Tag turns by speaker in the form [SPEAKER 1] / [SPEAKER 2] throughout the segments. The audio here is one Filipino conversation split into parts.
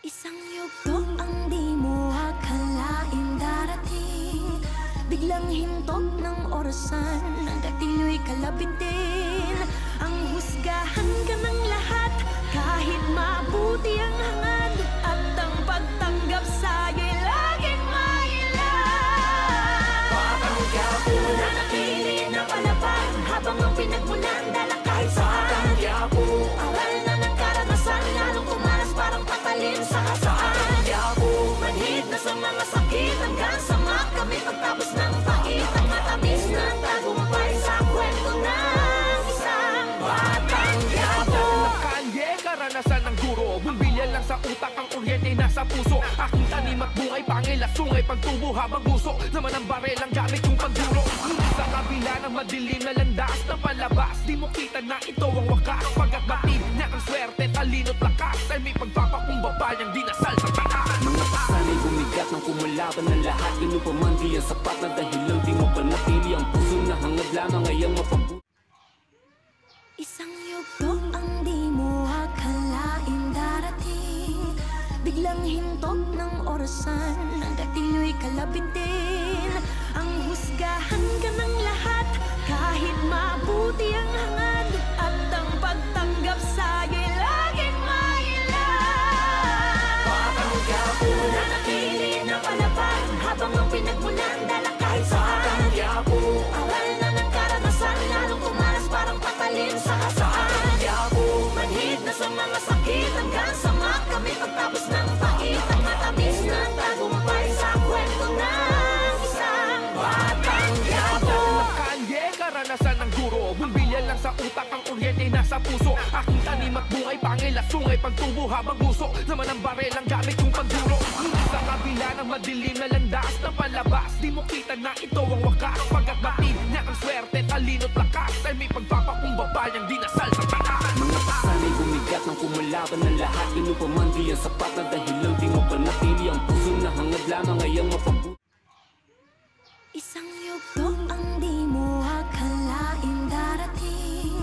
[SPEAKER 1] Isang yugto ang di mo akalain darating, biglang hintok ng orasan, hanggang tilo'y kalapit din. Ang husgahan ka ng lahat, kahit mabuti ang hangad, at ang pagtanggap sa'yo'y laging mailan.
[SPEAKER 2] Patanggap mo na napili na palaban, habang ang pinagmulan dala kahit saan. Patanggap mo awal na ng karanasan, lalong kumalas parang patalin sa kasaan. Patanggap mo manhid na sa mga sakit, hanggang sa kami pagtapos ng pait. Ang matamis na tagumpay sa kwento ng isang patanggap mo.
[SPEAKER 3] Kalye, karanasan ng guro, bumbilyan lang sa utak, ang kuryente nasa puso. Aking tanim at bungay, pangil at sungay, pagtubo habang guso, naman ang barel ang gamit kong pagduro. Sa kabila ng madilim na landas na palabas, di mo kita na ito ang wakas. Pagkat batid na ang swerte, talino't lakas, ay may pagpapakumbaba niyang dinasal sa taas.
[SPEAKER 4] Mga pasanay bumigat ng kumulaban ng lahat, ganun pa man di yan sapat na dahilan, di mo pa napili ang puso na hangad lamang ay ang mapabuti.
[SPEAKER 1] Isang yugto ang di mo akalain darating, biglang hintok ng orasan, hanggang tilo'y kalapit din. Ang husgahan ka ng lahat, kahit mabuti ang hangad, at ang pagtanggap sa'yo'y laging mailan.
[SPEAKER 2] Patanggap mo na napili na palaban, habang ang pinagmulan dala kahit saan. Patanggap mo awal na ng karanasan, lalong kumalas parang patalin sa kasaan. Patanggap mo manhid na sa mga sakit, hanggang sa kami pagtapos ng pait. Ang matamis na tagumpay sa kwento ng isang patanggap mo.
[SPEAKER 3] Kalye, karanasan ng guro, bumbilyan lang sa utak, ang kuryente nasa puso. Aking tanim at bungay, pangil at sungay, pagtubo habang guso, naman ang barel ang gamit kong pagduro. Sa kabila ng madilim na landas na palabas, di mo kita na ito ang wakas. Pagkat batid na ang swerte, talino't lakas, ay may pagpapakumbaba niyang dinasal sa taas.
[SPEAKER 4] Mga pasanay bumigat ng kumulaban ng lahat, ganun pa man di yan sapat na dahilan, di mo pa napili ang puso na hangad lamang ay ang mapabuti.
[SPEAKER 1] Isang yugto ang di mo akalain darating,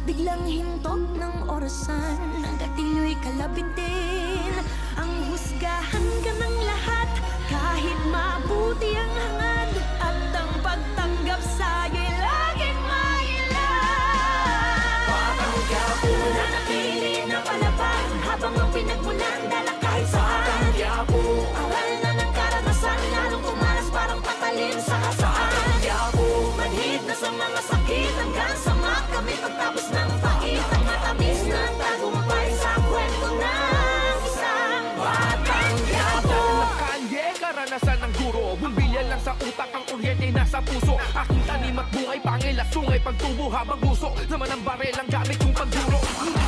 [SPEAKER 1] biglang hintok ng orasan, hanggang tilo'y kalapit din. Ang husgahan ka ng lahat, kahit mabuti ang hangad, at ang pagtanggap sa'yo'y laging mailan.
[SPEAKER 2] Patanggap mo na napili na palaban, habang ang pinagmulan dala kahit saan. Patanggap mo awal na ng karanasan, lalong kumalas parang patalin sa kasaan. Patanggap mo manhid na sa mga sakit, hanggang sa kami pagtapos ng pait. Ang matamis na tagumpay sa kwento ng isang patanggap mo.
[SPEAKER 3] Kalye, karanasan ng guro, bumbilyan lang sa utak, ang kuryente nasa puso. Aking tanim at bungay, pangil at sungay, pagtubo habang guso, naman ang barel ang gamit kong pagduro.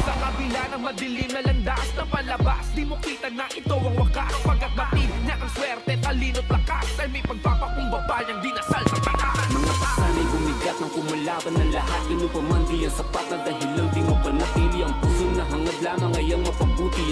[SPEAKER 3] Sa kabila ng madilim na landas na palabas, di mo kita na ito ang wakas. Pagkat batid na ang swerte, talino't lakas, ay may pagpapakumbaba niyang dinasal sa taas.
[SPEAKER 4] Mga pasanay bumigat ng kumulaban ng lahat, ganun pa man di yan sapat na dahilan, di mo pa napili ang puso na hangad lamang ay ang mapabuti.